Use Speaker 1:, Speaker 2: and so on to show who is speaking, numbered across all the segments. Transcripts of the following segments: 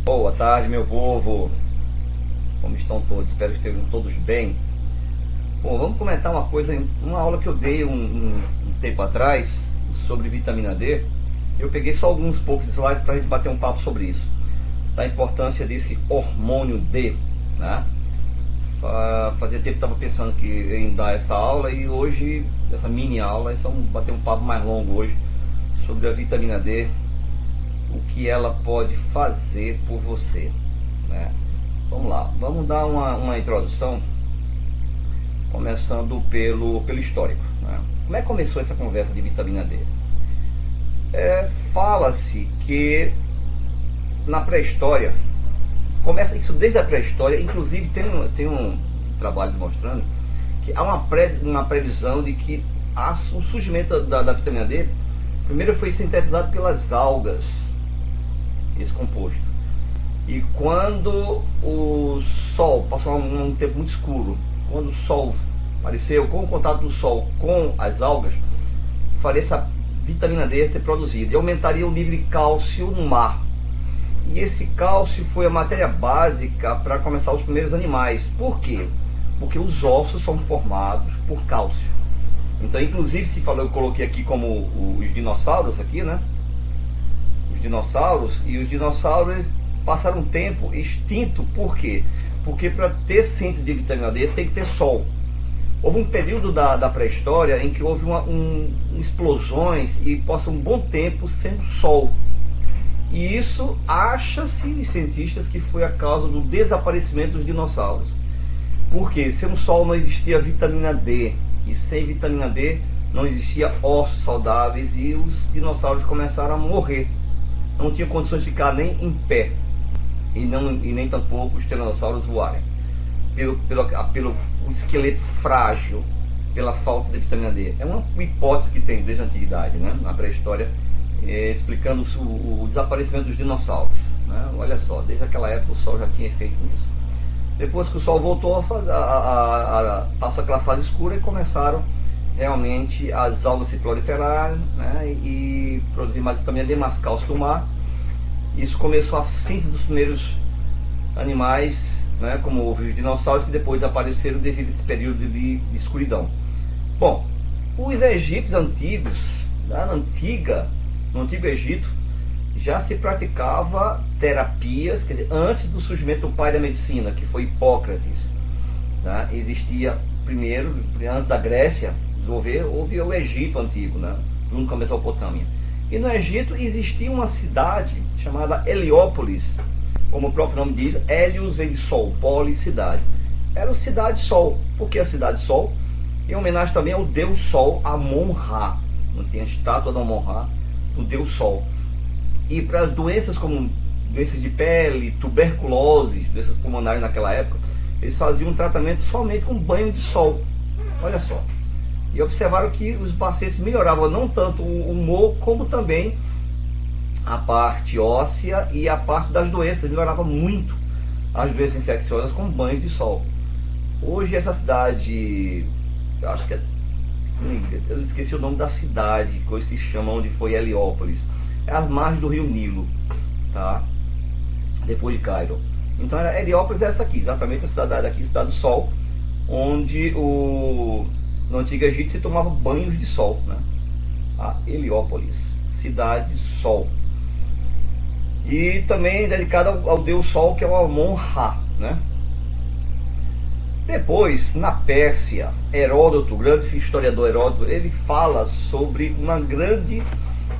Speaker 1: Boa tarde, meu povo. Como estão todos? Espero que estejam todos bem. Bom, vamos comentar uma coisa, uma aula que eu dei um tempo atrás sobre vitamina D. Eu peguei só alguns poucos slides para a gente bater um papo sobre isso, da importância desse hormônio D, né? Fazia tempo que estava pensando em dar essa aula e hoje, essa mini aula, então bater um papo mais longo hoje sobre a vitamina D, o que ela pode fazer por você, né? Vamos lá, vamos dar uma introdução, começando pelo histórico, né? Como é que começou essa conversa de vitamina D? Fala-se que na pré-história, começa isso desde a pré-história, inclusive tem um trabalho mostrando que há uma previsão de que o surgimento da vitamina D primeiro foi sintetizado pelas algas, esse composto. E quando o Sol passou um tempo muito escuro, quando o Sol apareceu, com o contato do Sol com as algas, faria essa vitamina D ser produzida e aumentaria o nível de cálcio no mar. E esse cálcio foi a matéria básica para começar os primeiros animais. Por quê? Porque os ossos são formados por cálcio. Então, inclusive, se falou, eu coloquei aqui como os dinossauros aqui, né? Os dinossauros passaram um tempo extinto. Por quê? Porque para ter síntese de vitamina D tem que ter sol. Houve um período da pré-história em que houve explosões e passou um bom tempo sem sol. E isso acha-se, os cientistas, que foi a causa do desaparecimento dos dinossauros. Porque sem o sol não existia vitamina D. E sem vitamina D não existia ossos saudáveis e os dinossauros começaram a morrer. Não tinham condições de ficar nem em pé. E nem tampouco os tiranossauros voarem. Pelo esqueleto frágil, pela falta de vitamina D. É uma hipótese que tem desde a antiguidade, né? Na pré-história, explicando o desaparecimento dos dinossauros, né? Olha só, desde aquela época o Sol já tinha efeito nisso. Depois que o Sol voltou, passou aquela fase escura e começaram realmente as algas se proliferarem, né? E produzir mais vitamina D, mais cálcio do mar. Isso começou a síntese dos primeiros animais, né? Como houve os dinossauros, que depois apareceram devido a esse período de escuridão. Bom, os egípcios antigos, né? No antigo Egito, já se praticava terapias, quer dizer, antes do surgimento do pai da medicina, que foi Hipócrates, né? Existia primeiro, antes da Grécia houve o Egito antigo, né? Junto com a Mesopotâmia. E no Egito existia uma cidade chamada Heliópolis, como o próprio nome diz, Hélios vem de sol, polis, cidade. Era o Cidade Sol. Por que a Cidade Sol? Em homenagem também ao Deus Sol, Amon-Ra. Não tinha estátua de Amon-Ra, o Deus Sol. E para doenças como doenças de pele, tuberculose, doenças pulmonares naquela época, eles faziam um tratamento somente com banho de sol. Olha só. E observaram que os pacientes melhoravam não tanto o humor, como também a parte óssea e a parte das doenças. Melhorava muito as doenças infecciosas com banhos de sol. Hoje essa cidade, eu acho que eu esqueci o nome da cidade, que hoje se chama, onde foi Heliópolis. É às margens do rio Nilo, tá? Depois de Cairo. Então Heliópolis é essa aqui, exatamente a cidade aqui, Cidade do Sol, onde no antigo Egito se tomava banhos de sol, né? A Heliópolis, Cidade Sol. E também dedicada ao Deus Sol, que é o Amon-Ra, né? Depois, na Pérsia, Heródoto, o grande historiador Heródoto, ele fala sobre uma grande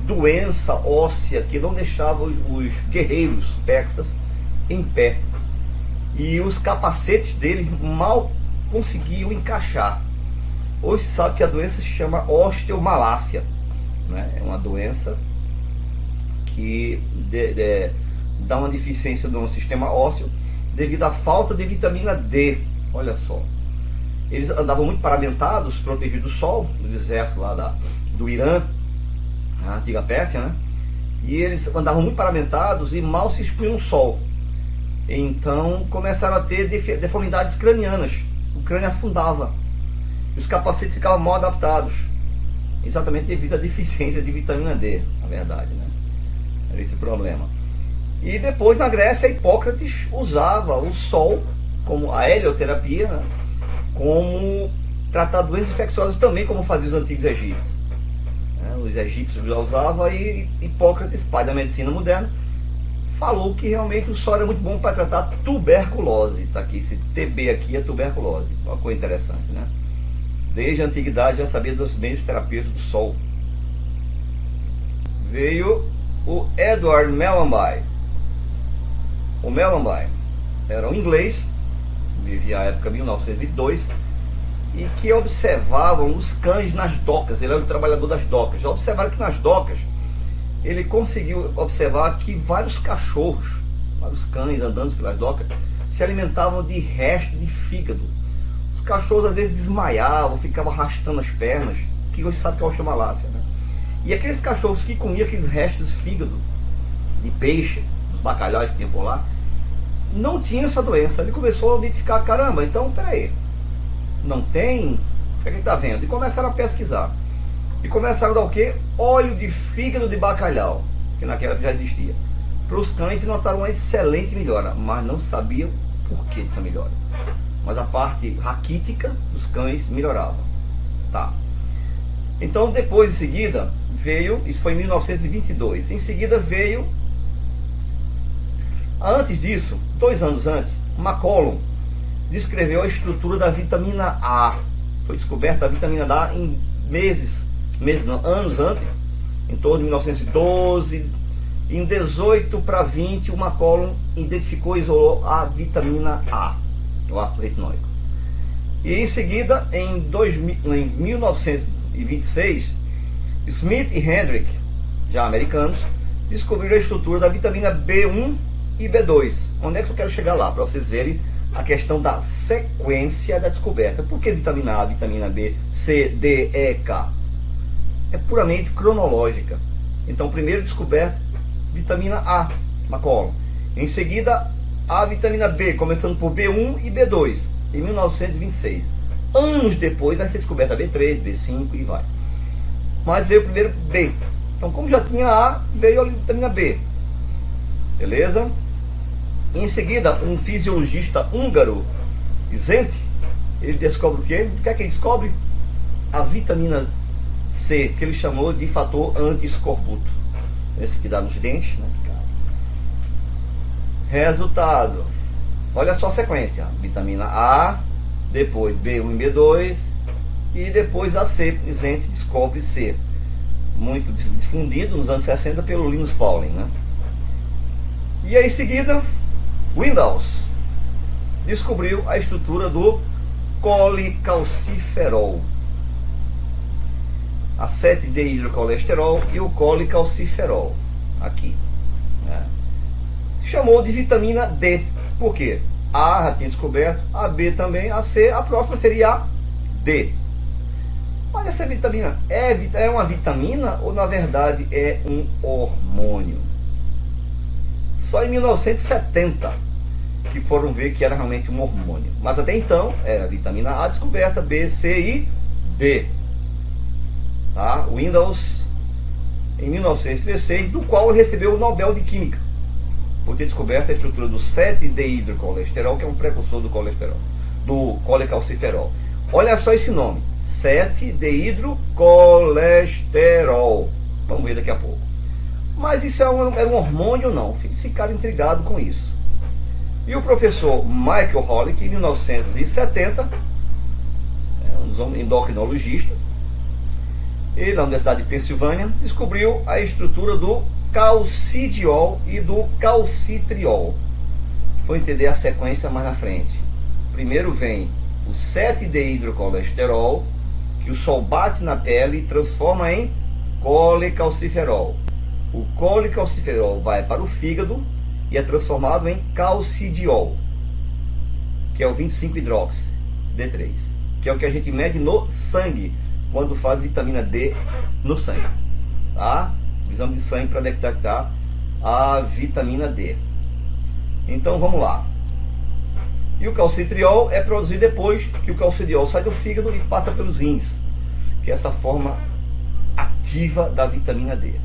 Speaker 1: doença óssea que não deixava os guerreiros persas em pé. E os capacetes deles mal conseguiam encaixar. Hoje se sabe que a doença se chama osteomalácia, né? É uma doença que dá uma deficiência no sistema ósseo devido à falta de vitamina D. Olha só. Eles andavam muito paramentados, protegidos do sol, no deserto lá do Irã, a antiga Pérsia, né? E eles andavam muito paramentados e mal se expunham ao sol. Então começaram a ter deformidades cranianas. O crânio afundava. E os capacetes ficavam mal adaptados. Exatamente devido à deficiência de vitamina D, na verdade, né? Era esse o problema. E depois na Grécia, Hipócrates usava o sol, como a helioterapia, né, como tratar doenças infecciosas também, como faziam os antigos egípcios. Os egípcios já usavam, e Hipócrates, pai da medicina moderna, falou que realmente o sol era muito bom para tratar tuberculose. Está aqui, esse TB aqui é tuberculose. Uma coisa interessante, né? Desde a antiguidade já sabia dos meios terapêuticos do sol. Veio o Edward Mellanby. O Mellanby era um inglês, vivia a época de 1902, e que observavam os cães nas docas. Ele era um trabalhador das docas. Já observaram que nas docas ele conseguiu observar que vários cachorros, vários cães andando pelas docas, se alimentavam de resto de fígado. Os cachorros às vezes desmaiavam, ficavam arrastando as pernas, que hoje sabe que é osteomalácia, né? E aqueles cachorros que comiam aqueles restos de fígado, de peixe, dos bacalhau que tinha por lá, não tinha essa doença. Ele começou a identificar, caramba, então peraí, não tem? O que ele está vendo? E começaram a pesquisar. E começaram a dar o quê? Óleo de fígado de bacalhau, que naquela época já existia, para os cães, e notaram uma excelente melhora, mas não sabiam por que dessa melhora. Mas a parte raquítica dos cães melhorava. Tá. Então depois, em seguida, veio, isso foi em 1922, em seguida veio, antes disso, 2 anos antes, McCollum descreveu a estrutura da vitamina A. Foi descoberta a vitamina A em anos antes, em torno de 1912. Em 18 para 20, o McCollum identificou e isolou a vitamina A, o ácido retinóico. E em seguida, em 1926, Smith e Hendrick, já americanos, descobriram a estrutura da vitamina B1 e B2. Onde é que eu quero chegar lá? Para vocês verem a questão da sequência da descoberta. Por que vitamina A, vitamina B, C, D, E, K? É puramente cronológica. Então, primeiro descoberto, vitamina A, McCollum. Em seguida, a vitamina B, começando por B1 e B2, em 1926. Anos depois vai ser descoberta a B3, B5 e vai. Mas veio primeiro B. Então, como já tinha A, veio a vitamina B. Beleza? Em seguida, um fisiologista húngaro, Zent, ele descobre o quê? O que é que ele descobre? A vitamina C, que ele chamou de fator anti-escorbuto. Esse que dá nos dentes, né? Resultado. Olha só a sequência. Vitamina A, depois B1 e B2, e depois a C. Zent descobre C. Muito difundido nos anos 60 pelo Linus Pauling, né? E aí em seguida, Windaus descobriu a estrutura do colicalciferol, a 7-dehidrocolesterol e o colicalciferol aqui, né? Chamou de vitamina D. Por quê? A já tinha descoberto, a B também, a C, a próxima seria a D. Mas essa vitamina é uma vitamina ou na verdade é um hormônio? Só em 1970 que foram ver que era realmente um hormônio. Mas até então era vitamina A descoberta, B, C e D. Tá? Windaus em 1916, do qual recebeu o Nobel de Química por ter descoberto a estrutura do 7-dehidrocolesterol, que é um precursor do colesterol, do colecalciferol. Olha só esse nome, 7-dehidrocolesterol. Vamos ver daqui a pouco. Mas isso é um hormônio ou não? Ficaram intrigados com isso. E o professor Michael Hollick, em 1970, um endocrinologista, ele, na Universidade de Pensilvânia, descobriu a estrutura do calcidiol e do calcitriol. Vou entender a sequência mais na frente. Primeiro vem o 7-dehidrocolesterol, que o sol bate na pele e transforma em colecalciferol. O colecalciferol vai para o fígado e é transformado em calcidiol, que é o 25-hidroxi D3, que é o que a gente mede no sangue quando faz vitamina D no sangue, tá? Exame de sangue para detectar a vitamina D. Então vamos lá. E o calcitriol é produzido depois que o calcidiol sai do fígado e passa pelos rins, que é essa forma ativa da vitamina D.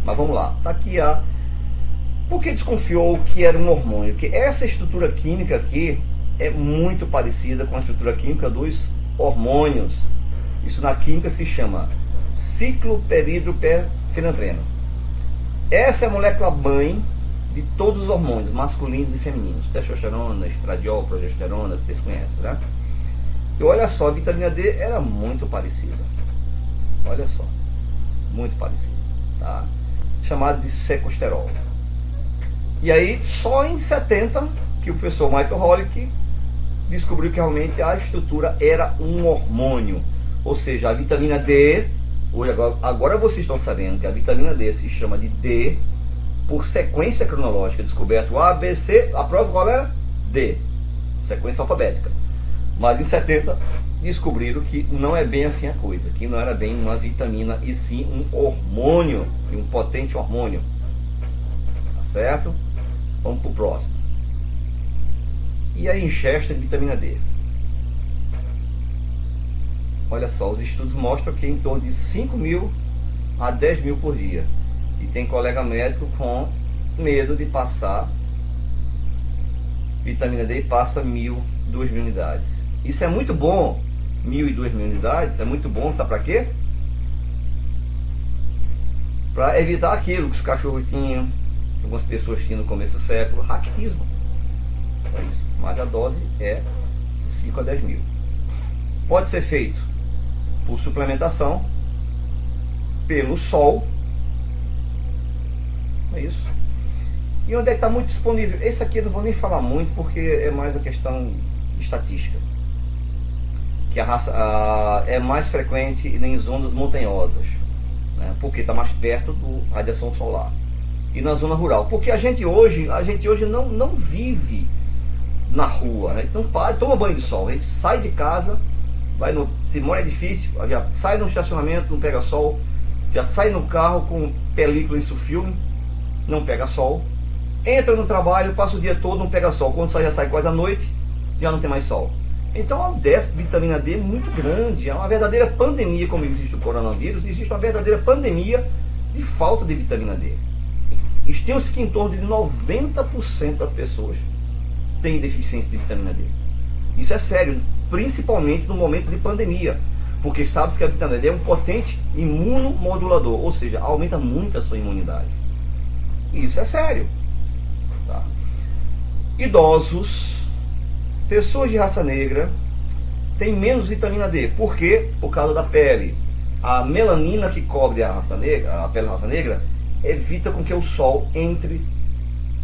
Speaker 1: Mas vamos lá, está aqui Por que desconfiou que era um hormônio? Porque essa estrutura química aqui é muito parecida com a estrutura química dos hormônios. Isso na química se chama cicloperidroperfenadreno. Essa é a molécula mãe de todos os hormônios, masculinos e femininos. Testosterona, estradiol, progesterona, vocês conhecem, né? E olha só, a vitamina D era muito parecida. Olha só, muito parecida, tá? Chamado de secosterol. E aí, só em 70, que o professor Michael Holick descobriu que realmente a estrutura era um hormônio. Ou seja, a vitamina D, agora vocês estão sabendo que a vitamina D se chama de D por sequência cronológica, descoberto A, B, C, a próxima qual era? D, sequência alfabética. Mas em 70 descobriram que não é bem assim a coisa, que não era bem uma vitamina e sim um hormônio, um potente hormônio. Tá certo? Vamos para o próximo. E a ingesta de vitamina D? Olha só, os estudos mostram que em torno de 5.000 a 10.000 por dia. E tem colega médico com medo de passar vitamina D e passa 1.000, 2.000 unidades. Isso é muito bom, 1.000 e 2.000 unidades, é muito bom, sabe para quê? Para evitar aquilo que os cachorros tinham, algumas pessoas tinham no começo do século, raquitismo. É isso. Mas a dose é 5 a 10.000. Pode ser feito por suplementação, pelo sol. É isso. E onde é que está muito disponível? Esse aqui eu não vou nem falar muito, porque é mais a questão estatística. Que é mais frequente em zonas montanhosas, né? Porque está mais perto da radiação solar. E na zona rural. Porque a gente hoje não vive na rua, né? Então toma banho de sol. A gente sai de casa, se mora é difícil, já sai no estacionamento, não pega sol. Já sai no carro com película e filme, não pega sol. Entra no trabalho, passa o dia todo, não pega sol. Quando sai, já sai quase à noite, já não tem mais sol. Então há um déficit de vitamina D muito grande. É uma verdadeira pandemia, como existe o coronavírus, existe uma verdadeira pandemia de falta de vitamina D. Estima-se que em torno de 90% das pessoas têm deficiência de vitamina D. Isso é sério, principalmente no momento de pandemia, porque sabe-se que a vitamina D é um potente imunomodulador, ou seja, aumenta muito a sua imunidade. Isso é sério. Tá? Idosos, pessoas de raça negra têm menos vitamina D. Por quê? Por causa da pele. A melanina que cobre a pele da raça negra, evita com que o sol entre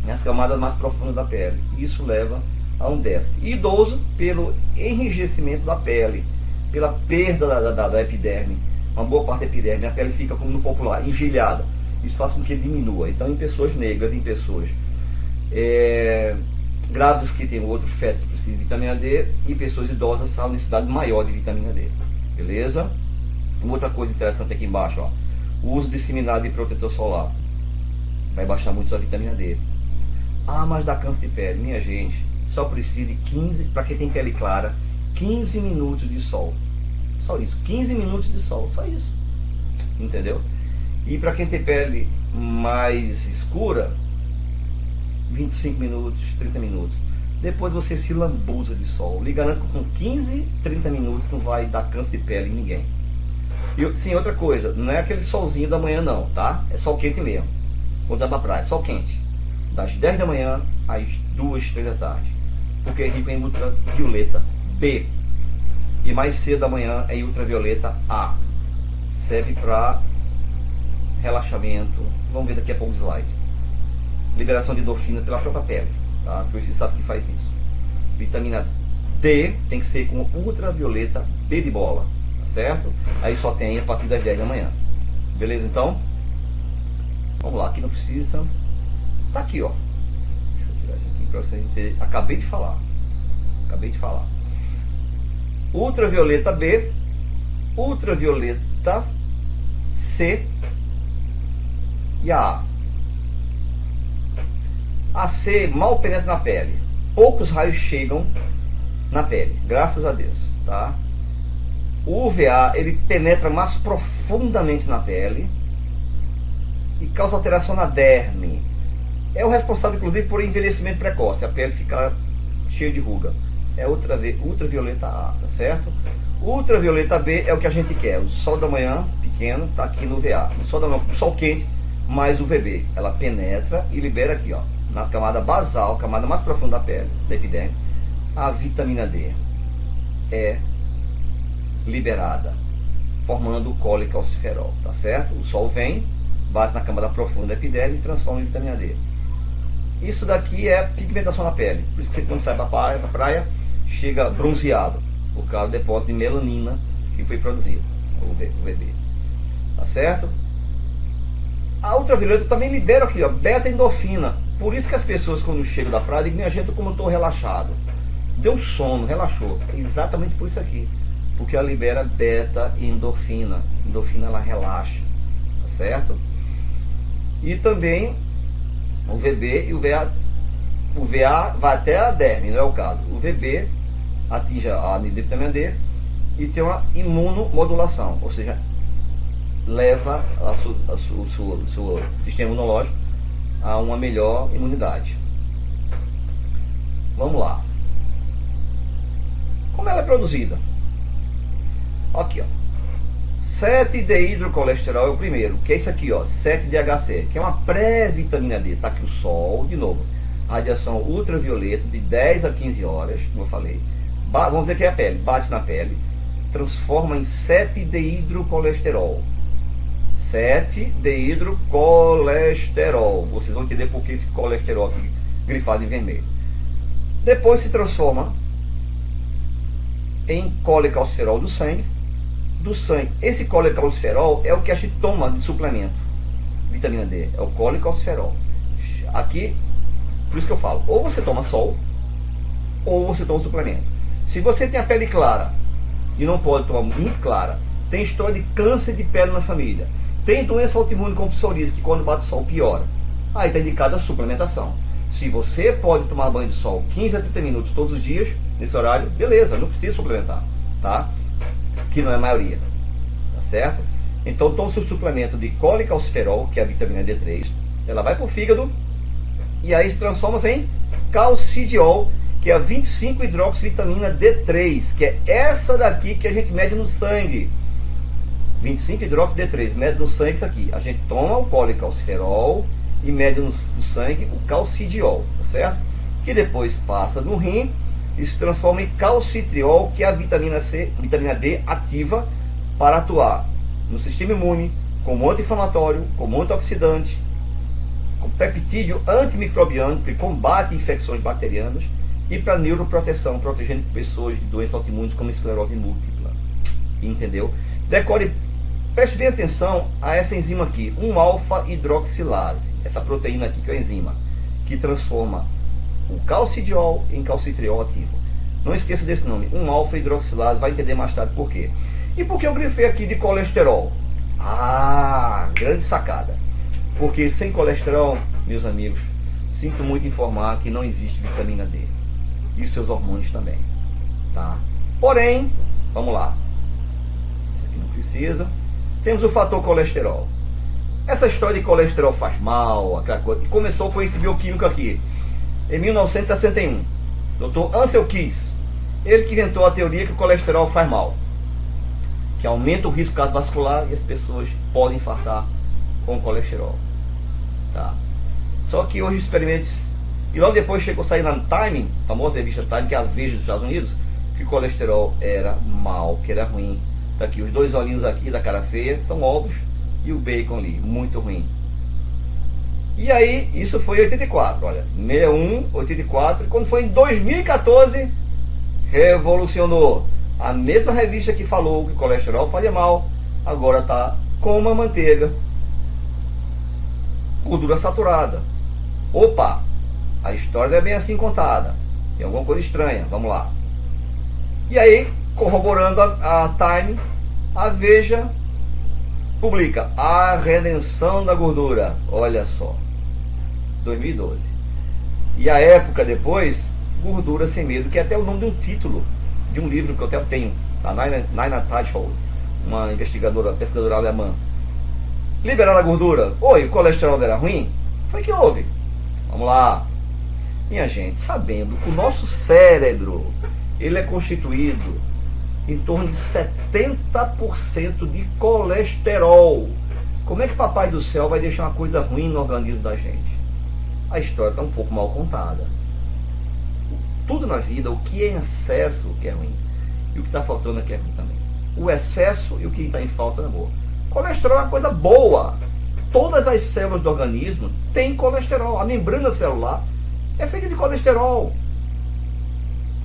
Speaker 1: nas camadas mais profundas da pele. Isso leva a um déficit. Idoso, pelo enrijecimento da pele, pela perda da epiderme, uma boa parte da epiderme, a pele fica, como no popular, engelhada. Isso faz com que diminua. Então, em pessoas negras, em pessoas grávidas que têm outro feto que precisa de vitamina D, e pessoas idosas há uma necessidade maior de vitamina D. Beleza? Uma outra coisa interessante aqui embaixo, ó, o uso disseminado de protetor solar vai baixar muito sua vitamina D. Ah, mas dá câncer de pele. Minha gente, só precisa de 15, para quem tem pele clara, 15 minutos de sol. Só isso, 15 minutos de sol, só isso. Entendeu? E para quem tem pele mais escura, 25 minutos, 30 minutos. Depois você se lambuza de sol. Lhe garanto que com 15, 30 minutos não vai dar câncer de pele em ninguém. E sim, outra coisa, não é aquele solzinho da manhã não, tá? É sol quente mesmo. Quando vai pra praia, sol quente. Das 10 da manhã às 2, 3 da tarde. Porque é rico em ultravioleta B. E mais cedo da manhã é em ultravioleta A. Serve para relaxamento. Vamos ver daqui a pouco o slide. Liberação de endorfina pela própria pele, tá? Porque você sabe que faz isso. Vitamina D tem que ser com ultravioleta B de bola, tá certo? Aí só tem a partir das 10 da manhã. Beleza, então? Vamos lá, aqui não precisa. Tá aqui, ó. Deixa eu tirar isso aqui para vocês entenderem. Acabei de falar. Ultravioleta B, ultravioleta C e a A. A C mal penetra na pele. Poucos raios chegam na pele, graças a Deus, tá? O UVA, ele penetra mais profundamente na pele e causa alteração na derme. É o responsável, inclusive, por envelhecimento precoce, a pele ficar cheia de ruga. É ultravioleta A, tá certo? Ultravioleta B é o que a gente quer. O sol da manhã, pequeno, está aqui no VA. O sol da manhã, o sol quente, mais o VB. Ela penetra e libera aqui, ó, na camada basal, camada mais profunda da pele, da epiderme. A vitamina D é liberada, formando o colecalciferol, tá certo? O sol vem, bate na camada profunda da epiderme e transforma em vitamina D. Isso daqui é pigmentação na pele. Por isso que você, quando sai pra praia, chega bronzeado, por causa do depósito de melanina que foi produzido, o VB. Tá certo? A ultravioleta também libera aqui, ó, beta-endorfina. Por isso que as pessoas, quando chegam da praia, dizem: minha gente, como eu estou relaxado. Deu sono, relaxou. É exatamente por isso aqui. Porque ela libera beta-endorfina. Endorfina, ela relaxa. Tá certo? E também o VB e o VA. O VA vai até a derme, não é o caso. O VB atinge a nível de vitamina D e tem uma imunomodulação, ou seja, leva o seu sistema imunológico a uma melhor imunidade. Vamos lá. Como ela é produzida? Aqui, ó. 7-dehidrocolesterol é o primeiro, que é isso aqui, ó, 7-DHC, que é uma pré-vitamina D. Tá aqui o sol, de novo, radiação ultravioleta de 10 a 15 horas, como eu falei. Vamos dizer que é a pele, bate na pele, transforma em 7-dehidrocolesterol. 7-dehidrocolesterol. Vocês vão entender por que esse colesterol aqui grifado em vermelho. Depois se transforma em colecalciferol do sangue. Esse colecalciferol é o que a gente toma de suplemento, vitamina D, é o colecalciferol. Aqui, por isso que eu falo, ou você toma sol, ou você toma suplemento. Se você tem a pele clara e não pode tomar muito clara, tem história de câncer de pele na família, tem doença autoimune como psoríase, que quando bate o sol piora, aí está indicada a suplementação. Se você pode tomar banho de sol 15 a 30 minutos todos os dias, nesse horário, beleza, não precisa suplementar, tá? Que não é a maioria, tá certo? Então toma o seu suplemento de colecalciferol, que é a vitamina D3, ela vai para o fígado e aí se transforma em calcidiol, que é a 25-hidroxivitamina D3, que é essa daqui que a gente mede no sangue. 25-hidroxi-D3, mede no sangue isso aqui. A gente toma o colecalciferol e mede no sangue o calcidiol, tá certo? Que depois passa no rim e se transforma em calcitriol, que é a vitamina D ativa para atuar no sistema imune, como anti-inflamatório, como antioxidante, como peptídeo antimicrobiano, que combate infecções bacterianas, e para neuroproteção, protegendo pessoas de doenças autoimunes como esclerose múltipla. Entendeu? Decore, preste bem atenção a essa enzima aqui, 1-alfa-hidroxilase, essa proteína aqui que é a enzima, que transforma o calcidiol em calcitriol ativo. Não esqueça desse nome, 1-alfa-hidroxilase, vai entender mais tarde por quê. E por que eu grifei aqui de colesterol? Ah, grande sacada. Porque sem colesterol, meus amigos, sinto muito informar que não existe vitamina D. E os seus hormônios também, tá? Porém, vamos lá. Isso aqui não precisa. Temos o fator colesterol. Essa história de colesterol faz mal, aquela coisa, começou com esse bioquímico aqui, em 1961. Dr. Ansel Keys, ele que inventou a teoria que o colesterol faz mal, que aumenta o risco cardiovascular e as pessoas podem infartar com colesterol, tá? Só que hoje os experimentos, e logo depois chegou a sair na Time, a famosa revista Time, que é a Veja dos Estados Unidos, que o colesterol era mal, que era ruim. Tá aqui, os dois olhinhos aqui da cara feia são ovos e o bacon ali, muito ruim. E aí, isso foi em 84, olha, 61, 84, e quando foi em 2014, revolucionou. A mesma revista que falou que o colesterol fazia mal, agora tá com uma manteiga, gordura saturada. Opa, a história não é bem assim contada, tem alguma coisa estranha, vamos lá. E aí, corroborando a Time, a Veja publica a redenção da gordura, olha só, 2012. E a época depois, Gordura Sem Medo, que é até o nome de um título de um livro que eu até tenho, a Nina Teicholz, uma investigadora, pesquisadora alemã. Liberar a gordura. Oi, o colesterol era ruim? Foi que houve. Vamos lá. Minha gente, sabendo que o nosso cérebro, ele é constituído em torno de 70% de colesterol. Como é que Papai do Céu vai deixar uma coisa ruim no organismo da gente? A história está um pouco mal contada. Tudo na vida, o que é em excesso, o que é ruim. E o que está faltando é que é ruim também. O excesso e o que está em falta é boa. Colesterol é uma coisa boa. Todas as células do organismo têm colesterol. A membrana celular é feita de colesterol.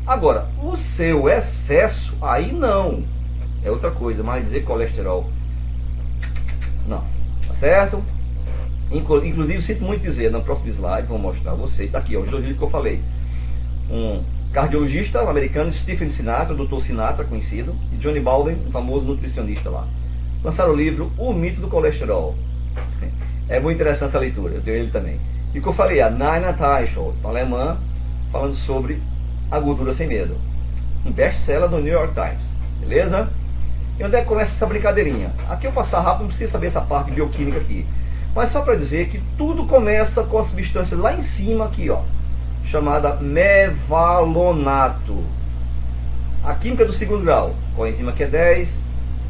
Speaker 1: Agora, o seu excesso, aí não. É outra coisa, mas dizer colesterol, não. Tá certo? Inclusive, sinto muito dizer, no próximo slide, vou mostrar a você. Está aqui, ó, os dois livros que eu falei. Um cardiologista um americano, Stephen Sinatra, Dr. Sinatra, conhecido, e Johnny Baldwin, um famoso nutricionista lá. Lançaram o livro O Mito do Colesterol. É muito interessante essa leitura, eu tenho ele também. E o que eu falei, a Nina Teicholz, alemã, falando sobre a gordura sem medo. Um best-seller do New York Times. Beleza? E onde é que começa essa brincadeirinha? Aqui eu passar rápido, não precisa saber essa parte bioquímica aqui. Mas só para dizer que tudo começa com a substância lá em cima aqui, ó, chamada mevalonato. A química do segundo grau, coenzima Q10,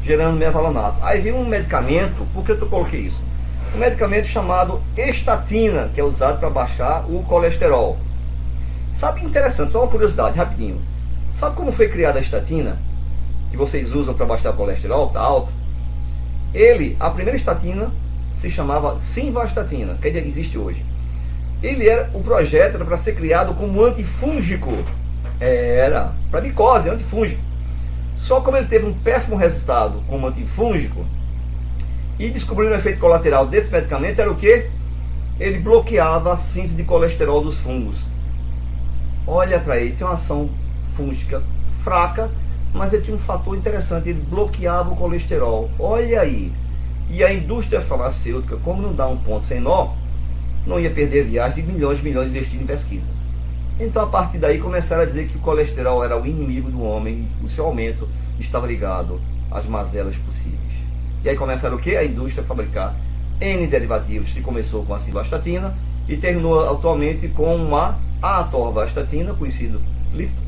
Speaker 1: gerando mevalonato. Aí vem um medicamento, por que eu coloquei isso? Um medicamento chamado estatina, que é usado para baixar o colesterol. Sabe, interessante, só uma curiosidade, rapidinho. Sabe como foi criada a estatina? Que vocês usam para baixar o colesterol, tá alto? A primeira estatina se chamava simvastatina, que existe hoje. O projeto era para ser criado como antifúngico. Era, para micose, antifúngico. Só como ele teve um péssimo resultado como antifúngico, e descobriram o efeito colateral desse medicamento, era o que? Ele bloqueava a síntese de colesterol dos fungos. Olha para ele, tem uma ação fúngica fraca, mas ele tinha um fator interessante, ele bloqueava o colesterol. Olha aí. E a indústria farmacêutica, como não dá um ponto sem nó, não ia perder viagem de milhões e milhões investidos em pesquisa. Então, a partir daí, começaram a dizer que o colesterol era o inimigo do homem, e o seu aumento estava ligado às mazelas possíveis. E aí começaram o quê? A indústria a fabricar N derivativos, que começou com a simvastatina e terminou atualmente com a atorvastatina, conhecido Lipton,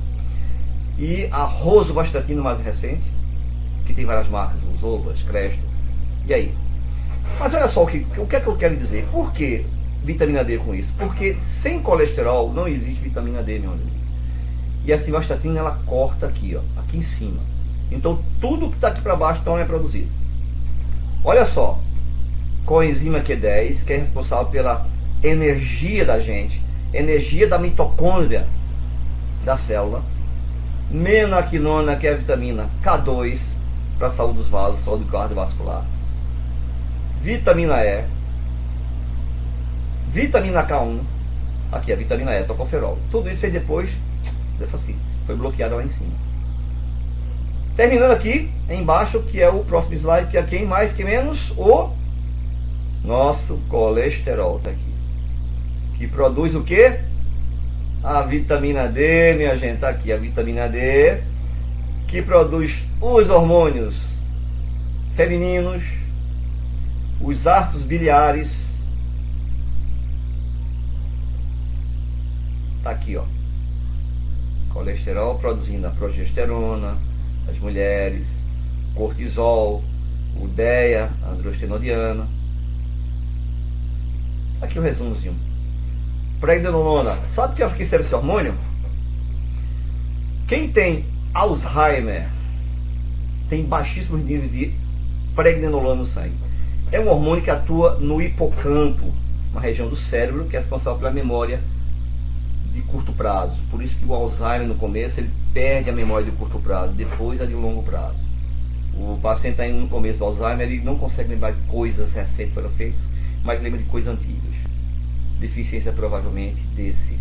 Speaker 1: e a rosuvastatina mais recente, que tem várias marcas, os Ovas, Cresto. E aí? Mas olha só, o que é que eu quero dizer? Por que vitamina D com isso? Porque sem colesterol não existe vitamina D, meu amigo. E a simvastatina, ela corta aqui, ó, aqui em cima. Então tudo que está aqui para baixo não é produzido. Olha só, coenzima Q10, que é responsável pela energia da gente, energia da mitocôndria da célula. Menaquinona, que é a vitamina K2, para a saúde dos vasos, saúde cardiovascular. Vitamina E, vitamina K1, aqui a vitamina E, tocoferol. Tudo isso foi depois dessa síntese, foi bloqueado lá em cima. Terminando aqui, embaixo, que é o próximo slide, que é quem mais, que menos? O nosso colesterol, tá aqui. Que produz o quê? A vitamina D, minha gente, tá aqui, a vitamina D, que produz os hormônios femininos, os ácidos biliares. Tá aqui, ó. Colesterol produzindo a progesterona das mulheres, cortisol, o DEA, a androstenodiana. Aqui o resumozinho. Pregnenolona. Sabe o que serve esse hormônio? Quem tem Alzheimer tem baixíssimos níveis de pregnenolona no sangue. É um hormônio que atua no hipocampo, uma região do cérebro que é responsável pela memória de curto prazo. Por isso que o Alzheimer no começo ele perde a memória de curto prazo, depois a de longo prazo. O paciente aí no começo do Alzheimer ele não consegue lembrar de coisas recentes que foram feitas, mas lembra de coisas antigas. Deficiência provavelmente desse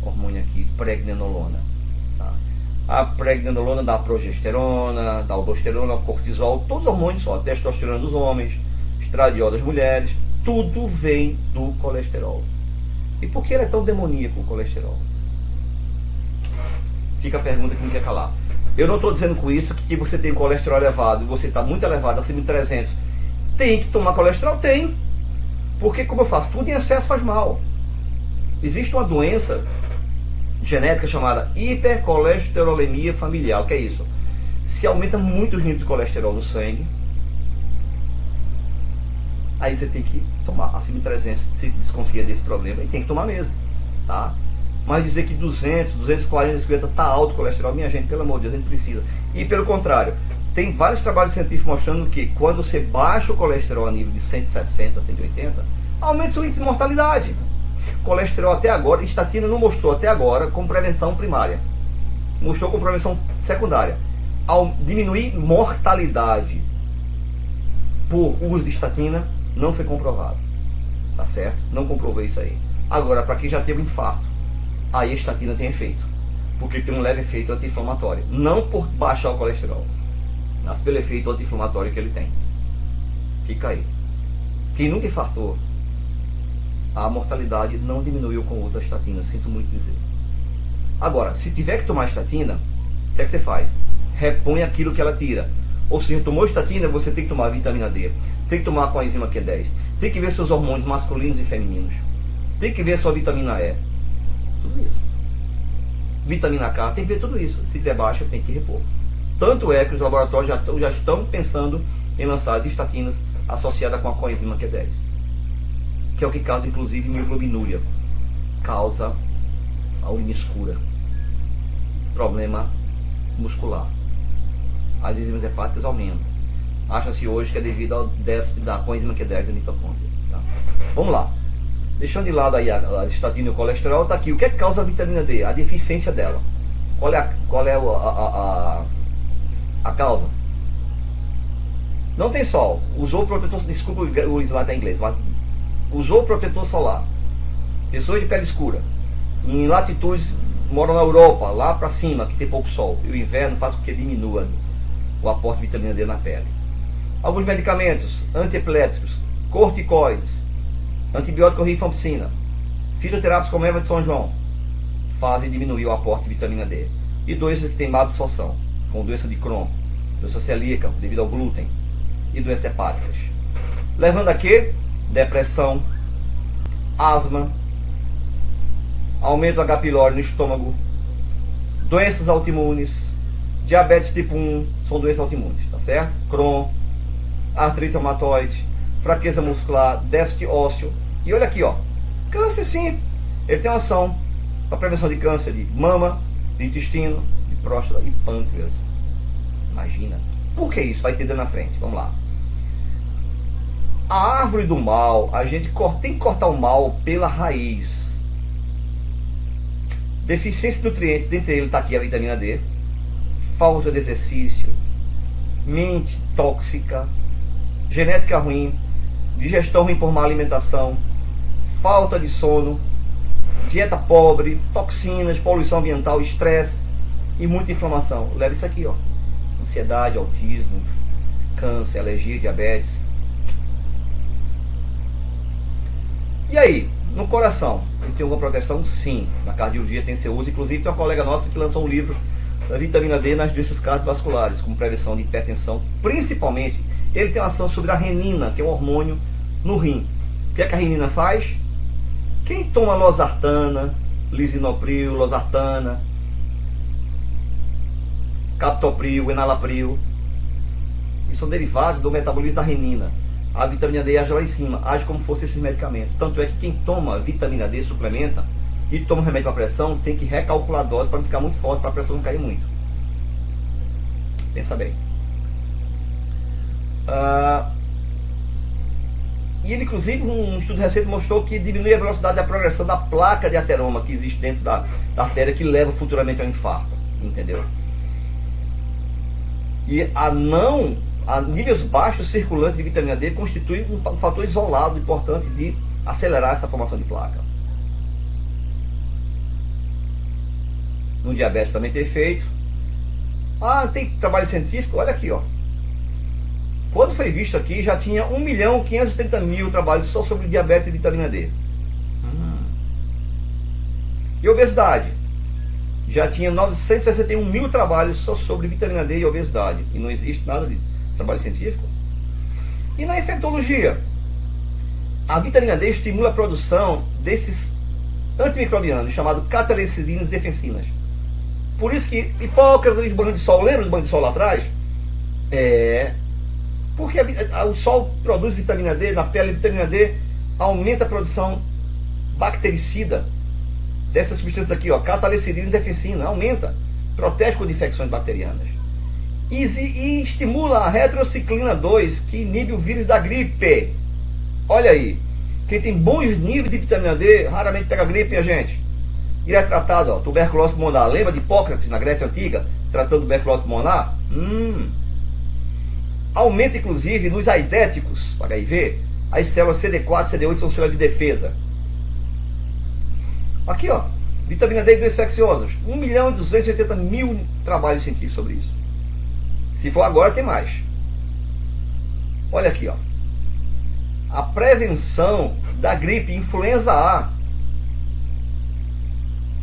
Speaker 1: hormônio aqui, pregnenolona. Tá? A pregnenolona dá progesterona, dá aldosterona, cortisol, todos os hormônios, ó, testosterona dos homens, estradiol das mulheres, tudo vem do colesterol. E por que ele é tão demoníaco, o colesterol? Fica a pergunta que não quer calar. Eu não estou dizendo com isso que você tem colesterol elevado e você está muito elevado, acima de 300. Tem que tomar colesterol? Tem. Porque, como eu faço, tudo em excesso faz mal. Existe uma doença genética chamada hipercolesterolemia familiar. O que é isso? Se aumenta muito os níveis de colesterol no sangue, aí você tem que tomar acima de 300, se desconfia desse problema, e tem que tomar mesmo, tá? Mas dizer que 200, 240, 250 está alto o colesterol, minha gente, pelo amor de Deus, a gente precisa. E pelo contrário, tem vários trabalhos científicos mostrando que quando você baixa o colesterol a nível de 160, 180, aumenta seu índice de mortalidade. Colesterol até agora, estatina não mostrou até agora como prevenção primária. Mostrou como prevenção secundária. Ao diminuir mortalidade por uso de estatina, não foi comprovado. Tá certo? Não comprovei isso aí. Agora, para quem já teve um infarto, aí a estatina tem efeito. Porque tem um leve efeito anti-inflamatório. Não por baixar o colesterol, mas pelo efeito anti-inflamatório que ele tem. Fica aí. Quem nunca infartou, a mortalidade não diminuiu com o uso da estatina, sinto muito dizer. Agora, se tiver que tomar estatina, o que é que você faz? Repõe aquilo que ela tira. Ou seja, tomou estatina, você tem que tomar vitamina D, tem que tomar a coenzima Q10, tem que ver seus hormônios masculinos e femininos, tem que ver sua vitamina E, tudo isso. Vitamina K, tem que ver tudo isso. Se tiver baixa, tem que repor. Tanto é que os laboratórios já estão pensando em lançar as estatinas associadas com a coenzima Q10, que é o que causa inclusive mioglobinuria, causa a urina escura, problema muscular, as enzimas hepáticas aumentam. Acha-se hoje que é devido ao déficit da coenzima Q10 da mitocôndria. Tá? Vamos lá. Deixando de lado aí a estatina e o colesterol, está aqui. O que é que causa a vitamina D? A deficiência dela. Qual é a causa? Não tem sol. Usou protetor, desculpa o slide está em inglês, mas usou protetor solar. Pessoas de pele escura, em latitudes, moram na Europa, lá para cima, que tem pouco sol, e o inverno faz com que diminua o aporte de vitamina D na pele. Alguns medicamentos antiepiléticos, corticoides, antibiótico rifampicina, fitoterápicos como erva de São João, fazem diminuir o aporte de vitamina D. E doenças que têm má absorção, como doença de Crohn, doença celíaca devido ao glúten, e doenças hepáticas. Levando a quê? Depressão, asma, aumento do H. pylori no estômago, doenças autoimunes, diabetes tipo 1, são doenças autoimunes, tá certo? Crohn, artrite reumatoide, fraqueza muscular, déficit ósseo. E olha aqui, ó, câncer sim, ele tem uma ação para prevenção de câncer de mama, de intestino, de próstata e pâncreas. Imagina. Por que isso? Vai entender na frente. Vamos lá. A árvore do mal, a gente tem que cortar o mal pela raiz. Deficiência de nutrientes, dentre eles está aqui a vitamina D, falta de exercício, mente tóxica, genética ruim, digestão ruim por má alimentação, falta de sono, dieta pobre, toxinas, poluição ambiental, estresse e muita inflamação. Leva isso aqui, ó. Ansiedade, autismo, câncer, alergia, diabetes. E aí, no coração, ele tem alguma proteção? Sim. Na cardiologia tem seu uso. Inclusive tem uma colega nossa que lançou um livro da vitamina D nas doenças cardiovasculares, como prevenção de hipertensão. Principalmente, ele tem uma ação sobre a renina, que é um hormônio no rim. O que é que a renina faz? Quem toma losartana, lisinopril, losartana, captopril, enalapril, isso são derivados do metabolismo da renina. A vitamina D age lá em cima, age como fosse esses medicamentos. Tanto é que quem toma vitamina D, suplementa, e toma remédio para pressão, tem que recalcular a dose para não ficar muito forte, para a pressão não cair muito. Pensa bem. E ele, inclusive, um estudo recente mostrou que diminui a velocidade da progressão da placa de ateroma que existe dentro da artéria, que leva futuramente ao infarto. Entendeu? E a níveis baixos circulantes de vitamina D constitui um fator isolado importante de acelerar essa formação de placa. No diabetes também tem efeito. Tem trabalho científico, olha aqui, ó. Quando foi visto aqui, já tinha 1.530.000 trabalhos só sobre diabetes e vitamina D. E obesidade? Já tinha 961.000 trabalhos só sobre vitamina D e obesidade. E não existe nada de trabalho científico. E na infectologia? A vitamina D estimula a produção desses antimicrobiano chamado catalecidinas defensinas. Por isso que Hipócrates e banho de sol, lembra do banho de sol lá atrás? Porque o sol produz vitamina D na pele, a vitamina D aumenta a produção bactericida dessas substâncias aqui, ó, catalecidinas defensina, aumenta, protege contra infecções bacterianas. E estimula a retrociclina 2, que inibe o vírus da gripe. Olha aí, quem tem bons níveis de vitamina D raramente pega gripe, minha gente. E é tratado, ó, tuberculose pulmonar. Lembra de Hipócrates na Grécia Antiga, tratando tuberculose pulmonar? Aumenta, inclusive, nos aidéticos, HIV, as células CD4 e CD8 são células de defesa. Aqui, ó, vitamina D e doenças infecciosas. 1.280.000 trabalhos científicos sobre isso. Se for agora, tem mais. Olha aqui, ó. A prevenção da gripe influenza A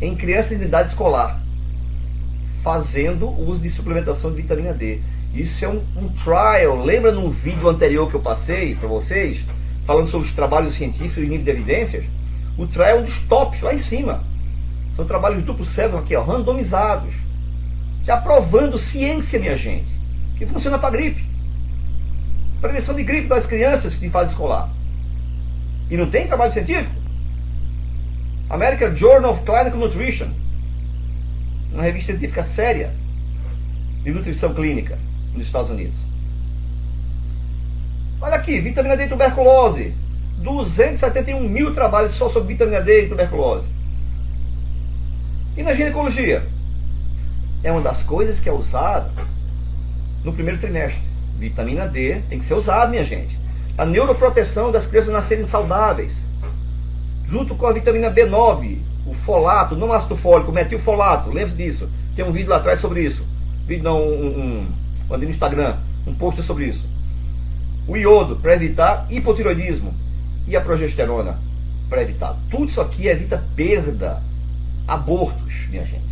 Speaker 1: em crianças de idade escolar, fazendo uso de suplementação de vitamina D. Isso é um trial. Lembra no vídeo anterior que eu passei para vocês, falando sobre os trabalhos científicos e nível de evidências? O trial é um dos tops lá em cima. São trabalhos duplo cego aqui, ó, randomizados, já provando ciência, minha gente, que funciona para gripe. Prevenção de gripe das crianças de fase escolar. E não tem trabalho científico? American Journal of Clinical Nutrition, uma revista científica séria de nutrição clínica nos Estados Unidos. Olha aqui, vitamina D e tuberculose. 271.000 trabalhos só sobre vitamina D e tuberculose. E na ginecologia? É uma das coisas que é usada no primeiro trimestre. Vitamina D tem que ser usada, minha gente. A neuroproteção das crianças nascerem saudáveis. Junto com a vitamina B9, o folato, não ácido fólico, metilfolato. Lembre-se disso. Tem um vídeo lá atrás sobre isso. Vídeo não, mandei no Instagram, um post sobre isso. O iodo, para evitar hipotiroidismo. E a progesterona, para evitar. Tudo isso aqui evita perda, abortos, minha gente.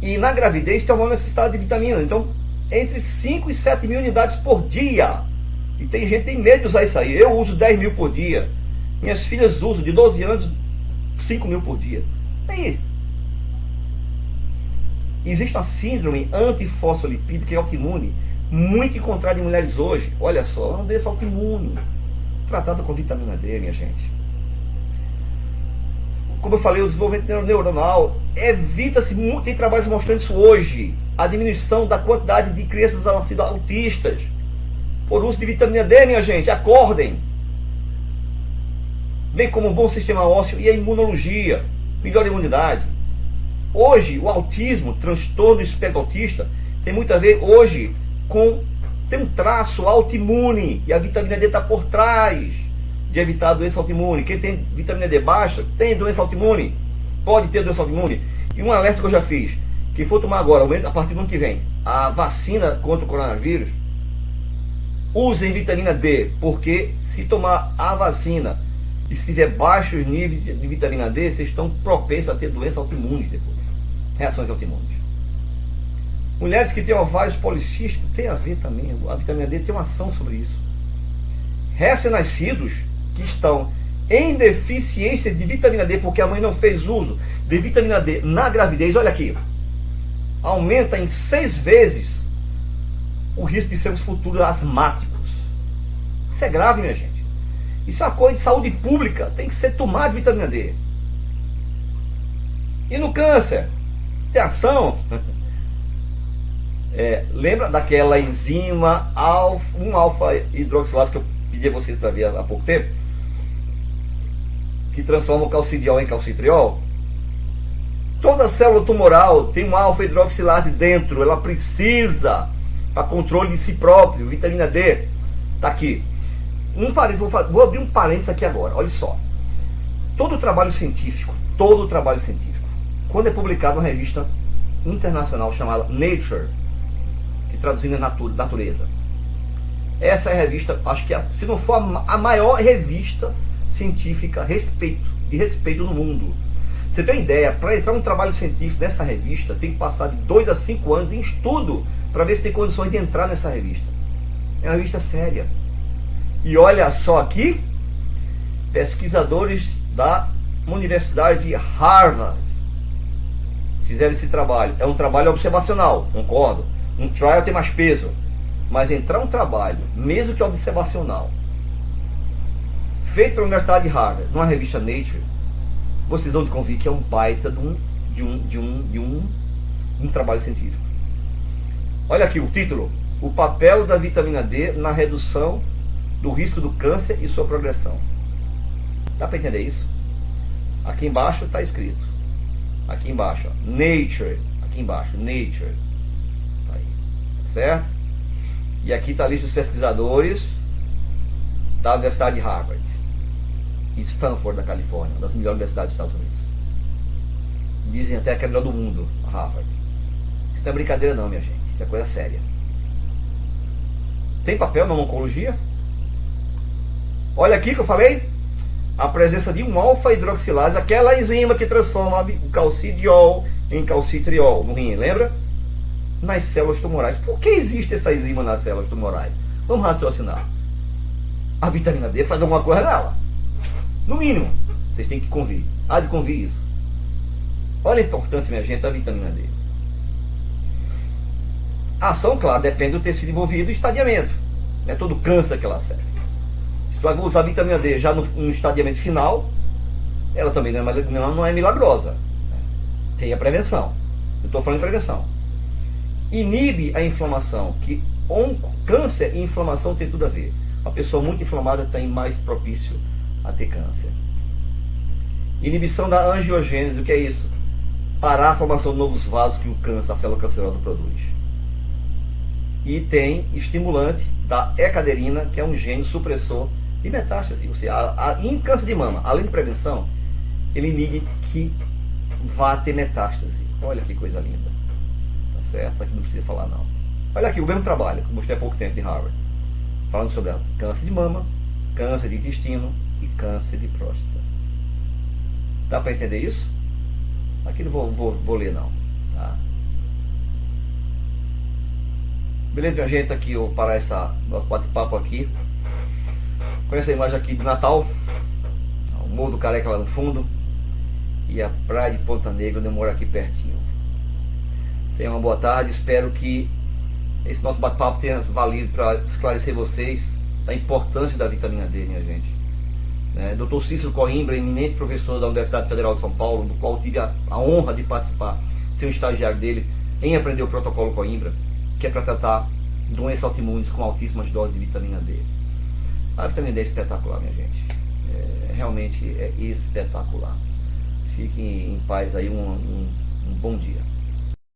Speaker 1: E na gravidez tem uma necessidade de vitamina. Então, entre 5 e 7 mil unidades por dia. E tem gente que tem medo de usar isso aí. Eu uso 10 mil por dia. Minhas filhas usam, de 12 anos, 5 mil por dia. Aí. Existe uma síndrome antifosfolipídica autoimune, muito encontrada em mulheres hoje. Olha só, uma doença autoimune, tratada com vitamina D, minha gente. Como eu falei, o desenvolvimento neuronal evita-se, tem trabalhos mostrando isso hoje, a diminuição da quantidade de crianças nascidas autistas por uso de vitamina D, minha gente. Acordem. Bem como um bom sistema ósseo e a imunologia, melhor imunidade. Hoje, o autismo, transtorno do espectro autista, tem muito a ver hoje tem um traço autoimune, e a vitamina D está por trás de evitar a doença autoimune. Quem tem vitamina D baixa tem doença autoimune, pode ter doença autoimune. E um alerta que eu já fiz, que for tomar agora, a partir do ano que vem, a vacina contra o coronavírus, usem vitamina D, porque se tomar a vacina e se tiver baixos níveis de vitamina D, vocês estão propensos a ter doenças autoimunes depois, reações autoimunes. Mulheres que têm ovários policísticos, tem a ver também, a vitamina D tem uma ação sobre isso. Recém-nascidos que estão em deficiência de vitamina D, porque a mãe não fez uso de vitamina D na gravidez, olha aqui, aumenta em 6 vezes o risco de sermos futuros asmáticos. Isso é grave, minha gente. Isso é uma coisa de saúde pública, tem que ser tomado vitamina D. E no câncer, tem ação. Lembra daquela enzima alfa-hidroxilase que eu pedi a vocês para ver há pouco tempo? Que transforma o calcidiol em calcitriol? Toda célula tumoral tem uma alfa-hidroxilase dentro, ela precisa para controle de si próprio. Vitamina D está aqui. Vou abrir um parênteses aqui agora, olha só. Todo trabalho científico, quando é publicado numa revista internacional chamada Nature, que traduzindo é natureza, essa é a revista, acho que se não for a maior revista científica de respeito no mundo. Você tem uma ideia, para entrar um trabalho científico nessa revista, tem que passar de 2 a 5 anos em estudo, para ver se tem condições de entrar nessa revista. É uma revista séria. E olha só aqui, pesquisadores da uma universidade de Harvard fizeram esse trabalho. É um trabalho observacional, concordo. Um trial tem mais peso. Mas entrar um trabalho, mesmo que observacional, feito pela Universidade de Harvard, numa revista Nature, vocês vão convir que é um baita de um trabalho científico. Olha aqui o título: o papel da vitamina D na redução do risco do câncer e sua progressão. Dá para entender isso? Aqui embaixo está escrito. Aqui embaixo, ó, Nature. Aqui embaixo, Nature. Tá aí, certo? E aqui está a lista dos pesquisadores da Universidade de Harvard e Stanford, da Califórnia, uma das melhores universidades dos Estados Unidos. Dizem até que é a melhor do mundo, a Harvard. Isso não é brincadeira não, minha gente. Isso é coisa séria. Tem papel na oncologia? Olha aqui que eu falei. A presença de um alfa-hidroxilase, aquela enzima que transforma o calcidiol em calcitriol no rim, lembra? Nas células tumorais. Por que existe essa enzima nas células tumorais? Vamos raciocinar. A vitamina D faz alguma coisa nela. No mínimo, vocês têm que convir. Há de convir isso. Olha a importância, minha gente, da vitamina D. A ação, claro, depende do tecido envolvido e estadiamento. Não é todo câncer que ela serve. Se tu vai usar a vitamina D já no estadiamento final, ela também não é milagrosa. Tem a prevenção. Eu estou falando de prevenção. Inibe a inflamação, que câncer e inflamação tem tudo a ver. Uma pessoa muito inflamada tem mais propício a ter câncer. Inibição da angiogênese, o que é isso? Parar a formação de novos vasos que o câncer, a célula cancerosa produz. E tem estimulante da ecaderina, que é um gene supressor de metástase. Ou seja, em câncer de mama, além de prevenção, ele inibe que vá ter metástase. Olha que coisa linda. Tá certo? Aqui não precisa falar não. Olha aqui, o mesmo trabalho que eu mostrei há pouco tempo de Harvard. Falando sobre câncer de mama, câncer de intestino e câncer de próstata. Dá para entender isso? Aqui não vou ler não. Tá? Beleza, minha gente? Aqui eu vou parar nosso bate-papo aqui. Com essa imagem aqui de Natal. O Morro do Careca lá no fundo. E a praia de Ponta Negra, onde eu moro aqui pertinho. Tenham uma boa tarde. Espero que esse nosso bate-papo tenha valido para esclarecer vocês da importância da vitamina D, minha gente. Dr. Cícero Coimbra, eminente professor da Universidade Federal de São Paulo, do qual tive a honra de participar, ser um estagiário dele, em aprender o protocolo Coimbra, que é para tratar doenças autoimunes com altíssimas doses de vitamina D. A vitamina D é espetacular, minha gente. Realmente é espetacular. Fiquem em paz aí, um bom dia.